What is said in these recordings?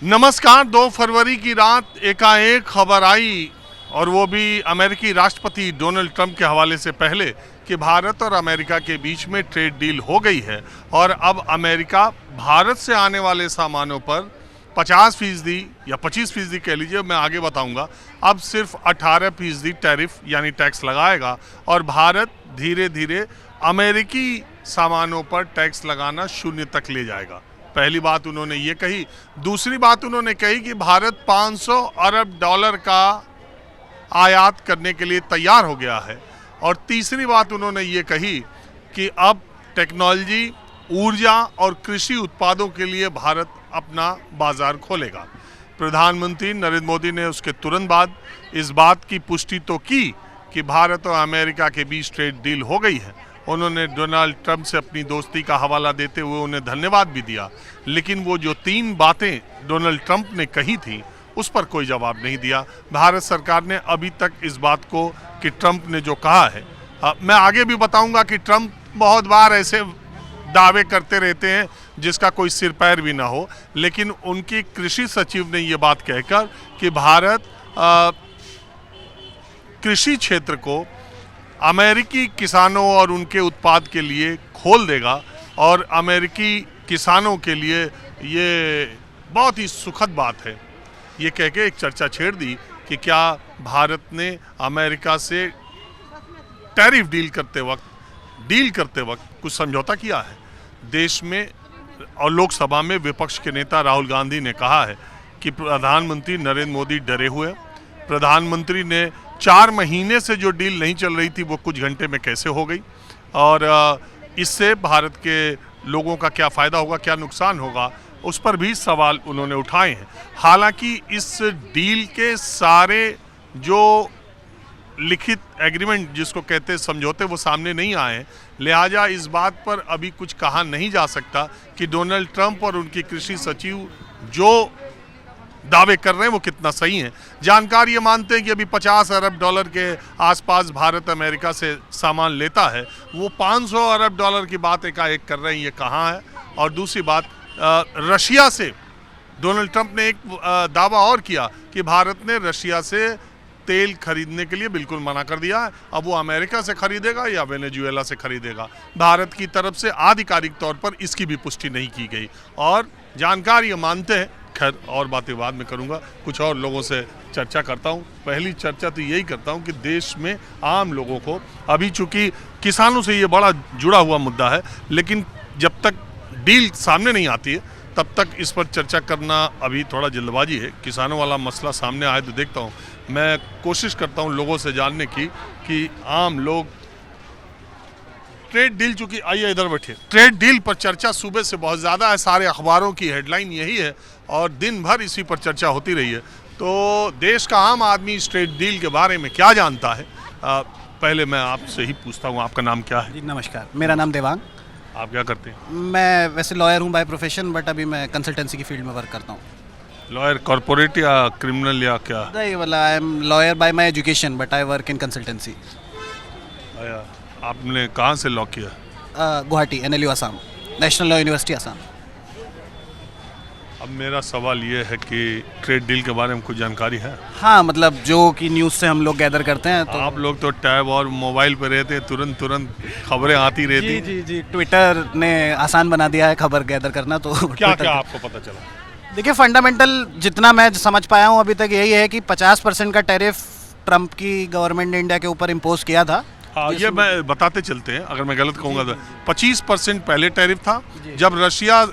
नमस्कार। 2 फरवरी की रात एकाएक खबर आई और वो भी अमेरिकी राष्ट्रपति डोनाल्ड ट्रंप के हवाले से पहले कि भारत और अमेरिका के बीच में ट्रेड डील हो गई है और अब अमेरिका भारत से आने वाले सामानों पर 50% या 25% कह लीजिए, मैं आगे बताऊंगा, अब सिर्फ 18% टैरिफ यानी टैक्स लगाएगा और भारत धीरे धीरे अमेरिकी सामानों पर टैक्स लगाना 0 तक ले जाएगा। पहली बात उन्होंने ये कही। दूसरी बात उन्होंने कही कि भारत 500 अरब डॉलर का आयात करने के लिए तैयार हो गया है। और तीसरी बात उन्होंने ये कही कि अब टेक्नोलॉजी, ऊर्जा और कृषि उत्पादों के लिए भारत अपना बाजार खोलेगा। प्रधानमंत्री नरेंद्र मोदी ने उसके तुरंत बाद इस बात की पुष्टि तो की कि भारत और अमेरिका के बीच ट्रेड डील हो गई है। उन्होंने डोनाल्ड ट्रंप से अपनी दोस्ती का हवाला देते हुए उन्हें धन्यवाद भी दिया, लेकिन वो जो 3 बातें डोनाल्ड ट्रंप ने कही थी उस पर कोई जवाब नहीं दिया। भारत सरकार ने अभी तक इस बात को कि ट्रंप ने जो कहा है, मैं आगे भी बताऊंगा कि ट्रंप बहुत बार ऐसे दावे करते रहते हैं जिसका कोई सिर पैर भी ना हो, लेकिन उनकी कृषि सचिव ने ये बात कहकर कि भारत कृषि क्षेत्र को अमेरिकी किसानों और उनके उत्पाद के लिए खोल देगा और अमेरिकी किसानों के लिए ये बहुत ही सुखद बात है। ये कह के एक चर्चा छेड़ दी कि क्या भारत ने अमेरिका से टैरिफ डील करते वक्त कुछ समझौता किया है। देश में और लोकसभा में विपक्ष के नेता राहुल गांधी ने कहा है कि प्रधानमंत्री नरेंद्र मोदी डरे हुए। प्रधानमंत्री ने 4 महीने से जो डील नहीं चल रही थी वो कुछ घंटे में कैसे हो गई और इससे भारत के लोगों का क्या फ़ायदा होगा, क्या नुकसान होगा, उस पर भी सवाल उन्होंने उठाए हैं। हालांकि इस डील के सारे जो लिखित एग्रीमेंट जिसको कहते हैं समझौते वो सामने नहीं आए हैं, लिहाजा इस बात पर अभी कुछ कहा नहीं जा सकता कि डोनाल्ड ट्रंप और उनकी कृषि सचिव जो दावे कर रहे हैं वो कितना सही है। जानकार ये मानते हैं कि अभी 50 अरब डॉलर के आसपास भारत अमेरिका से सामान लेता है, वो 500 अरब डॉलर की बात एकाएक कर रहे हैं, ये कहाँ है। और दूसरी बात, रशिया से डोनाल्ड ट्रंप ने एक दावा और किया कि भारत ने रशिया से तेल खरीदने के लिए बिल्कुल मना कर दिया है। अब वो अमेरिका से खरीदेगा या वेनेजुएला से खरीदेगा, भारत की तरफ से आधिकारिक तौर पर इसकी भी पुष्टि नहीं की गई। और जानकार ये मानते हैं, खैर और बातें बाद में करूंगा, कुछ और लोगों से चर्चा करता हूं। पहली चर्चा तो यही करता हूं कि देश में आम लोगों को अभी, चूंकि किसानों से ये बड़ा जुड़ा हुआ मुद्दा है, लेकिन जब तक डील सामने नहीं आती है तब तक इस पर चर्चा करना अभी थोड़ा जल्दबाजी है। किसानों वाला मसला सामने आए तो देखता हूँ, मैं कोशिश करता हूँ लोगों से जानने की कि आम लोग ट्रेड डील, चूंकि आइए इधर बैठिए, ट्रेड डील पर चर्चा सुबह से बहुत ज़्यादा है, सारे अखबारों की हेडलाइन यही है और दिन भर इसी पर चर्चा होती रही है। तो देश का आम आदमी इस ट्रेड डील के बारे में क्या जानता है, पहले मैं आपसे ही पूछता हूँ, आपका नाम क्या है? जी नमस्कार, मेरा नाम देवांग। आप क्या करते हैं? मैं वैसे लॉयर हूँ बाय प्रोफेशन, बट अभी मैं कंसल्टेंसी की फील्ड में वर्क करता हूँ। लॉयर कॉर्पोरेट या क्रिमिनल या क्या? नहीं, वाला I am lawyer bye my education, but I work in consultancy. आपने कहाँ से लॉ किया? Guwahati, NLU Assam, national law university Assam. अब मेरा सवाल ये है कि ट्रेड डील के बारे में कुछ जानकारी है? हाँ, मतलब जो कि न्यूज़ से हम लोग गैदर करते हैं। तो आप लोग तो टैब और मोबाइल पे रहते हैं, तुरंत खबरें आती रहती हैं। जी, ट्विटर ने आसान बना दिया है खबर गैदर करना। तो क्या आपको पता चला? देखिए, फंडामेंटल जितना मैं समझ पाया हूँ अभी तक यही है कि 50% का टैरिफ ट्रंप की गवर्नमेंट ने इंडिया के ऊपर इम्पोज किया था। हाँ, ये मैं बताते चलते हैं, अगर मैं गलत कहूँगा तो 25% पहले टैरिफ था। जब रशिया,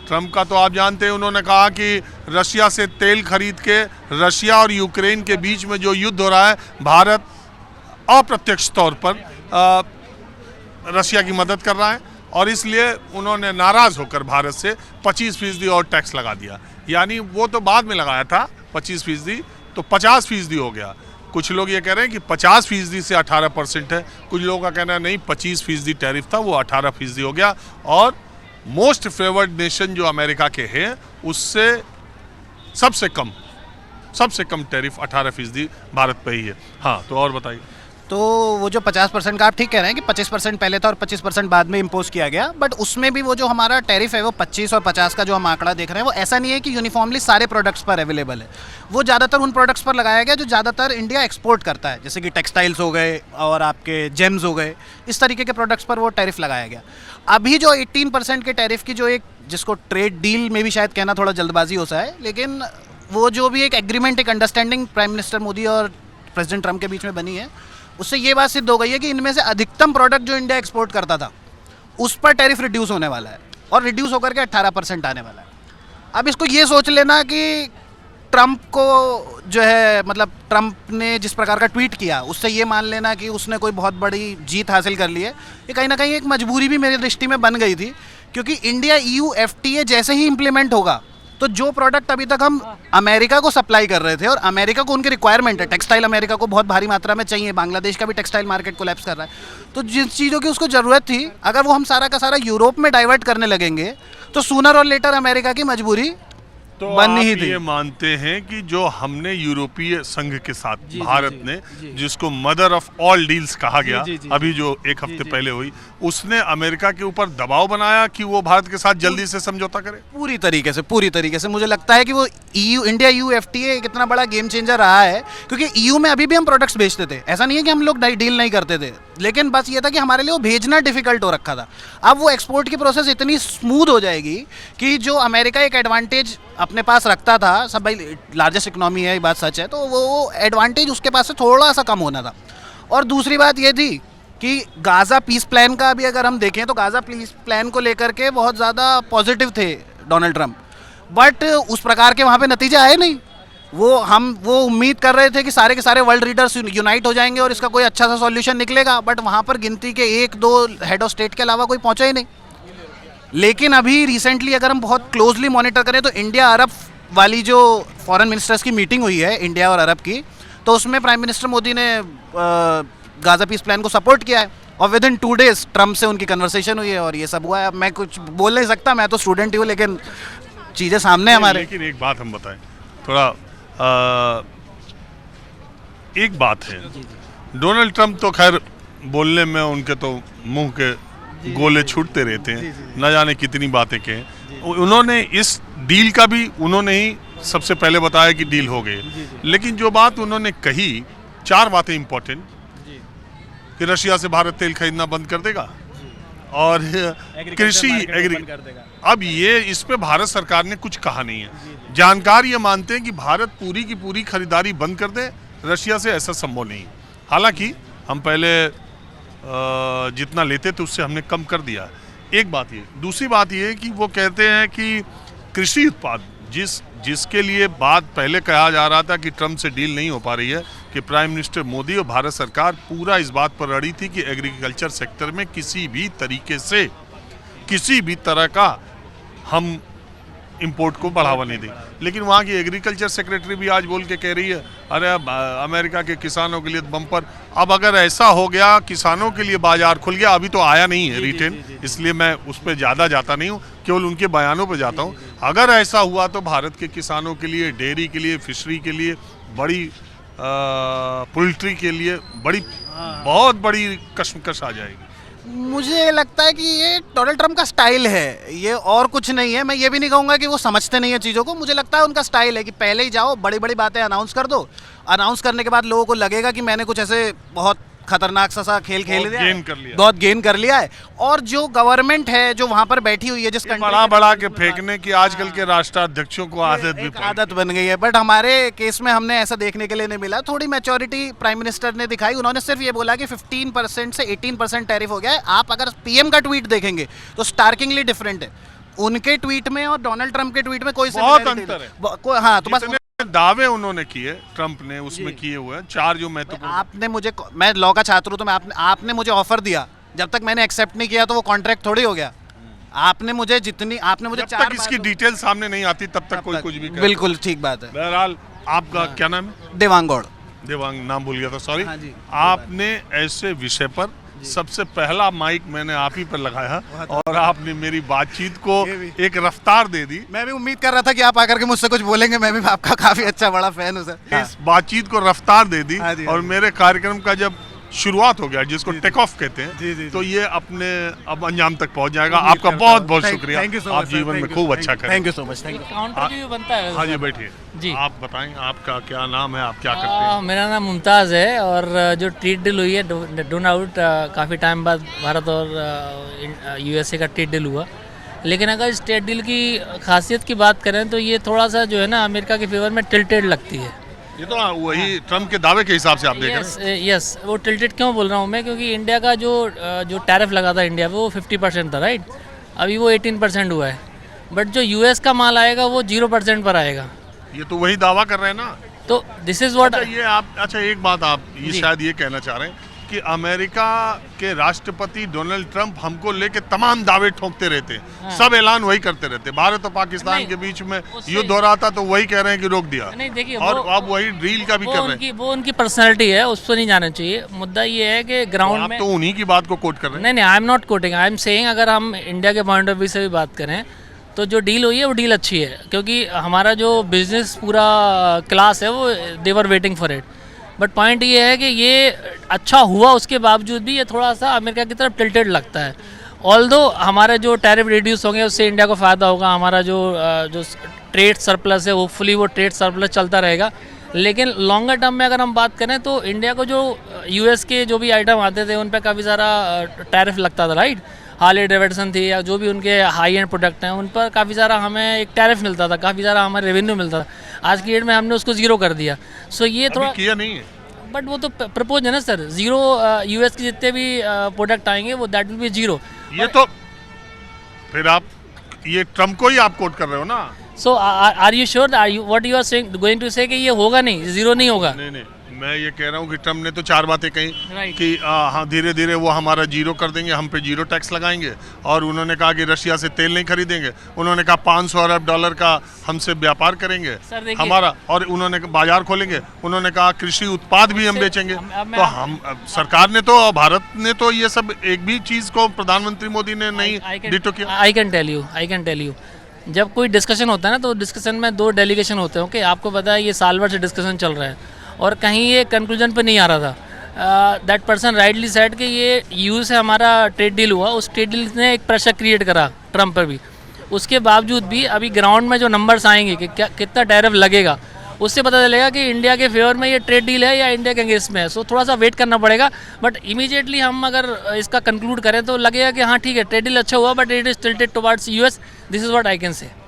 ट्रंप का तो आप जानते हैं, उन्होंने कहा कि रशिया से तेल खरीद के रशिया और यूक्रेन के बीच में जो युद्ध हो रहा है, भारत अप्रत्यक्ष तौर पर रशिया की मदद कर रहा है और इसलिए उन्होंने नाराज़ होकर भारत से 25% और टैक्स लगा दिया। यानी वो तो बाद में लगाया था 25%, तो 50% हो गया। कुछ लोग ये कह रहे हैं कि 50% से 18% है, कुछ लोगों का कहना है नहीं, 25% टैरिफ था, वो 18% हो गया। और मोस्ट फेवर्ड नेशन जो अमेरिका के हैं उससे सबसे कम टैरिफ 18% भारत पे ही है। हाँ, तो और बताइए। तो वो जो 50% का आप ठीक कह रहे हैं कि 25% पहले था और 25% बाद में इम्पोज किया गया, बट उसमें भी वो जो हमारा टैरिफ है वो 25 और 50 का जो हम आंकड़ा देख रहे हैं वो ऐसा नहीं है कि यूनिफॉर्मली सारे प्रोडक्ट्स पर अवेलेबल है। वो ज़्यादातर उन प्रोडक्ट्स पर लगाया गया जो ज़्यादातर इंडिया एक्सपोर्ट करता है, जैसे कि टेक्सटाइल्स हो गए और आपके जेम्स हो गए, इस तरीके के प्रोडक्ट्स पर वो टैरिफ लगाया गया। अभी जो 18% के टैरिफ की जो एक, जिसको ट्रेड डील में भी शायद कहना थोड़ा जल्दबाजी होता है, लेकिन वो जो भी एक एग्रीमेंट, एक अंडरस्टैंडिंग प्राइम मिनिस्टर मोदी और प्रेसिडेंट ट्रम्प के बीच में बनी है, उससे ये बात सिद्ध हो गई है कि इनमें से अधिकतम प्रोडक्ट जो इंडिया एक्सपोर्ट करता था उस पर टैरिफ रिड्यूस होने वाला है और रिड्यूस होकर के 18% आने वाला है। अब इसको ये सोच लेना कि ट्रम्प को जो है, मतलब ट्रम्प ने जिस प्रकार का ट्वीट किया उससे ये मान लेना कि उसने कोई बहुत बड़ी जीत हासिल कर ली है, ये कहीं ना कहीं एक मजबूरी भी मेरी दृष्टि में बन गई थी, क्योंकि इंडिया EU FTA जैसे ही इम्प्लीमेंट होगा तो जो प्रोडक्ट अभी तक हम अमेरिका को सप्लाई कर रहे थे और अमेरिका को उनकी रिक्वायरमेंट है, टेक्सटाइल अमेरिका को बहुत भारी मात्रा में चाहिए, बांग्लादेश का भी टेक्सटाइल मार्केट कोलैप्स कर रहा है, तो जिन चीज़ों की उसको ज़रूरत थी अगर वो हम सारा का सारा यूरोप में डाइवर्ट करने लगेंगे तो सूनर और लेटर अमेरिका की मजबूरी तो बननी आप ही थी। ये मानते हैं कि जो हमने यूरोपीय संघ के साथ भारत ने, जिसको मदर ऑफ ऑल डील्स कहा गया, अभी जो एक हफ्ते पहले हुई, उसने अमेरिका के ऊपर दबाव बनाया कि वो भारत के साथ जल्दी से समझौता करे? पूरी तरीके से मुझे लगता है कि वो इंडिया EU FTA एक इतना बड़ा गेम चेंजर रहा है, क्योंकि EU में अभी भी हम प्रोडक्ट्स बेचते थे, ऐसा नहीं है कि हम लोग डील नहीं करते थे, लेकिन बस ये था कि हमारे लिए वो भेजना डिफिकल्ट हो रखा था। अब वो एक्सपोर्ट की प्रोसेस इतनी स्मूथ हो जाएगी कि जो अमेरिका एक एडवांटेज अपने पास रखता था, सब भाई लार्जेस्ट इकोनॉमी है, ये बात सच है, तो वो एडवांटेज उसके पास से थोड़ा सा कम होना था। और दूसरी बात ये थी कि गाज़ा पीस प्लान का भी अगर हम देखें तो गाज़ा पीस प्लान को लेकर के बहुत ज़्यादा पॉजिटिव थे डोनाल्ड ट्रंप, बट उस प्रकार के वहाँ पे नतीजे आए नहीं। वो उम्मीद कर रहे थे कि सारे के सारे वर्ल्ड लीडर्स यूनाइट हो जाएंगे और इसका कोई अच्छा सा सॉल्यूशन निकलेगा, बट वहाँ पर गिनती के 1-2 हेड ऑफ स्टेट के अलावा कोई पहुँचा ही नहीं। लेकिन अभी रिसेंटली अगर हम बहुत क्लोजली मॉनिटर करें तो इंडिया अरब वाली जो फॉरेन मिनिस्टर्स की मीटिंग हुई है इंडिया और अरब की, तो उसमें प्राइम मिनिस्टर मोदी ने गाज़ा पीस प्लान को सपोर्ट किया है और विद इन 2 days ट्रम्प से उनकी कन्वर्सेशन हुई है और ये सब हुआ है। अब मैं कुछ बोल नहीं सकता, मैं तो स्टूडेंट ही हूँ, लेकिन चीज़ें सामने हमारे। लेकिन एक बात हम बताएं, थोड़ा एक बात है, डोनाल्ड ट्रंप तो खैर बोलने में उनके तो मुंह के गोले छूटते रहते हैं, न जाने कितनी बातें कहें। उन्होंने इस डील का भी उन्होंने ही सबसे पहले बताया कि डील हो गई, लेकिन जो बात उन्होंने कही, 4 बातें इंपॉर्टेंट, कि रशिया से भारत तेल खरीदना बंद कर देगा और कृषि कर देगा। अब ये इस पे भारत सरकार ने कुछ कहा नहीं है। जानकार ये मानते हैं कि भारत पूरी की पूरी खरीदारी बंद कर दे रशिया से, ऐसा संभव नहीं। हालांकि हम पहले जितना लेते थे उससे हमने कम कर दिया, एक बात ये। दूसरी बात ये कि वो कहते हैं कि कृषि उत्पाद जिसके लिए बात पहले कहा जा रहा था कि ट्रम्प से डील नहीं हो पा रही है, कि प्राइम मिनिस्टर मोदी और भारत सरकार पूरा इस बात पर अड़ी थी कि एग्रीकल्चर सेक्टर में किसी भी तरीके से किसी भी तरह का हम इंपोर्ट को बढ़ावा नहीं दें। लेकिन वहाँ की एग्रीकल्चर सेक्रेटरी भी आज बोल के कह रही है, अरे अब अमेरिका के किसानों के लिए बम्पर। अब अगर ऐसा हो गया, किसानों के लिए बाजार खुल गया, अभी तो आया नहीं है रिटेल, इसलिए मैं उस पर ज़्यादा जाता नहीं हूँ, केवल उनके बयानों पर जाता हूँ। अगर ऐसा हुआ तो भारत के किसानों के लिए, डेयरी के लिए, फिशरी के लिए, बड़ी पोल्ट्री के लिए बहुत बड़ी कशमकश आ जाएगी। मुझे लगता है कि ये डोनाल्ड ट्रंप का स्टाइल है, ये और कुछ नहीं है। मैं ये भी नहीं कहूँगा कि वो समझते नहीं है चीज़ों को, मुझे लगता है उनका स्टाइल है कि पहले ही जाओ, बड़ी बड़ी बातें अनाउंस कर दो, अनाउंस करने के बाद लोगों को लगेगा कि मैंने कुछ ऐसे बहुत खतरनाक सा खेल खेल दिया, बहुत गेन कर लिया है। और जो गवर्नमेंट है जो वहाँ पर बैठी हुई है, जिस बड़ा के फेंकने की आजकल के राष्ट्राध्यक्षों को आदत बन गई है, बट हमारे केस में हमने ऐसा देखने के लिए नहीं मिला। थोड़ी मैच्योरिटी प्राइम मिनिस्टर ने दिखाई, उन्होंने सिर्फ ये बोला कि 15% से 18% टैरिफ हो गया है। आप अगर पीएम का ट्वीट देखेंगे तो स्टार्किंगली डिफरेंट है, उनके ट्वीट में और डोनाल्ड ट्रंप के ट्वीट में कोई बहुत अंतर है। हाँ, तो बस दावे उन्होंने किए, ट्रंप ने उसमें किए हुए हैं 4 जो महत्वपूर्ण। मैं लॉ का छात्र हूँ, तो आपने मुझे ऑफर दिया, जब तक मैंने एक्सेप्ट नहीं किया तो वो कॉन्ट्रैक्ट थोड़ी हो गया। आपने मुझे जब तक इसकी डिटेल सामने नहीं आती तब तक कोई कुछ भी करे। बिल्कुल ठीक बात है। बहरहाल आपका क्या नाम है? देवांग गौड़। देवांग नाम भूल गया था, सॉरी। हाँ जी। आपने ऐसे विषय पर सबसे पहला माइक मैंने आप ही पर लगाया और आपने मेरी बातचीत को एक रफ्तार दे दी। मैं भी उम्मीद कर रहा था कि आप आकर के मुझसे कुछ बोलेंगे, मैं भी आपका काफी अच्छा बड़ा फैन हूँ सर। इस बातचीत को रफ्तार दे दी हाँ जी, और मेरे कार्यक्रम का जब शुरुआत हो गया, जिसको टेक ऑफ कहते हैं। जी, जी, तो ये अपने अब अंजाम तक पहुंच जाएगा। उम्मीद आपका करता बहुत हूं। बहुत Thank- शुक्रिया। thank you so आप much, sir. जीवन में Thank you. खूब अच्छा करें। Thank you so much, thank you. Counter भी बनता है हाँ जी, बैठिए जी। आप बताएं आपका क्या नाम है, आप क्या करते हैं? मेरा नाम मुमताज़ है और जो ट्रेड डील हुई है डो डाउट काफ़ी टाइम बाद भारत और यूएसए का ट्रेड डील हुआ, लेकिन अगर इस ट्रेड डील की खासियत की बात करें तो ये थोड़ा सा जो है ना अमेरिका के फेवर में टिल्टेड लगती है। ये तो वही ट्रम्प के दावे के हिसाब से आप देख रहे हैं। यस वो टिल्टेड क्यों बोल रहा हूँ मैं, क्योंकि इंडिया का जो टैरिफ लगा था इंडिया पे वो 50% था, राइट। अभी वो 18% हुआ है, बट जो यूएस का माल आएगा वो 0% पर आएगा। ये तो वही दावा कर रहे हैं ना। तो दिस इज़ व्हाट ये आप अच्छा एक बात आप ये जी। शायद ये कहना चाह रहे हैं कि अमेरिका के राष्ट्रपति डोनाल्ड ट्रंप हमको लेके तमाम दावे ठोकते रहते हैं, सब ऐलान वही करते रहते हैं। भारत और पाकिस्तान नहीं, के बीच में उससे- युद्ध हो रहा था तो वही कह रहे हैं कि रोक दिया, नहीं देखिए और वो- अब वही ड्रील का भी कर रहे हैं। वो उनकी पर्सनैलिटी है, उसको नहीं जाना चाहिए। मुद्दा ये है कि तो ग्राउंड आप में तो उन्हीं की बात को कोट कर रहे हैं। नहीं I am not coating, I am saying अगर हम इंडिया के पॉइंट ऑफ व्यू से भी बात करें तो जो डील हुई है वो डील अच्छी है, क्योंकि हमारा जो बिजनेस पूरा क्लास है वो they were waiting for it. But point ये है कि ये अच्छा हुआ उसके बावजूद भी ये थोड़ा सा अमेरिका की तरफ टिल्टेड लगता है। ऑल्दो हमारे जो टैरिफ रिड्यूस होंगे उससे इंडिया को फ़ायदा होगा, हमारा जो ट्रेड सरप्लस है होपफुली वो ट्रेड सरप्लस चलता रहेगा। लेकिन लॉन्गर टर्म में अगर हम बात करें तो इंडिया को जो यूएस के जो भी आइटम आते थे उन पर काफ़ी सारा टैरिफ लगता था, राइट। हार्ले डेविडसन थी या जो भी उनके हाई एंड प्रोडक्ट हैं उन पर काफ़ी सारा हमें एक टैरिफ मिलता था, काफ़ी सारा हमें रेवेन्यू मिलता था। आज की डेट में हमने उसको ज़ीरो कर दिया। सो ये अभी थोड़ा किया नहीं है। बट वो तो प्रपोज है ना सर, ज़ीरो यूएस के जितने भी प्रोडक्ट आएंगे वो दैट विल बी ज़ीरो। ये तो फिर आप ये ट्रम्प को ही आप कोट कर रहे हो ना। So are you sure, are you what you are saying going to say कि ये होगा नहीं, ज़ीरो नहीं होगा? नहीं नहीं, मैं ये कह रहा हूँ कि ट्रम्प ने तो चार बातें कही Right. कि हाँ धीरे धीरे वो हमारा जीरो कर देंगे, हम पे जीरो टैक्स लगाएंगे, और उन्होंने कहा कि रशिया से तेल नहीं खरीदेंगे। उन्होंने कहा 500 अरब डॉलर का हमसे व्यापार करेंगे सर देखिए- हमारा, और उन्होंने बाजार खोलेंगे। उन्होंने कहा कृषि उत्पाद भी हम उससे- बेचेंगे। अब मैं तो आप- हम सरकार ने तो, भारत ने तो ये सब एक भी चीज को प्रधानमंत्री मोदी ने नहीं डिटो किया। आई कैन टेल यू जब कोई डिस्कशन होता है ना तो डिस्कशन में दो डेलीगेशन होते हैं। ओके आपको पता है ये साल भर से डिस्कशन चल रहा है और कहीं ये कंक्लूजन पे नहीं आ रहा था। दैट पर्सन राइटली सेड कि ये यू से हमारा ट्रेड डील हुआ, उस ट्रेड डील ने एक प्रेशर क्रिएट करा ट्रम्प पर भी। उसके बावजूद भी अभी ग्राउंड में जो नंबर्स आएंगे कि क्या कितना टैरिफ लगेगा, उससे पता चलेगा कि इंडिया के फेवर में ये ट्रेड डील है या इंडिया के अगेंस्ट में है। सो थोड़ा सा वेट करना पड़ेगा, बट इमीडिएटली हम अगर इसका कंक्लूड करें तो लगेगा कि हाँ ठीक है ट्रेड डील अच्छा हुआ, but it is tilted towards US. This is what I can say.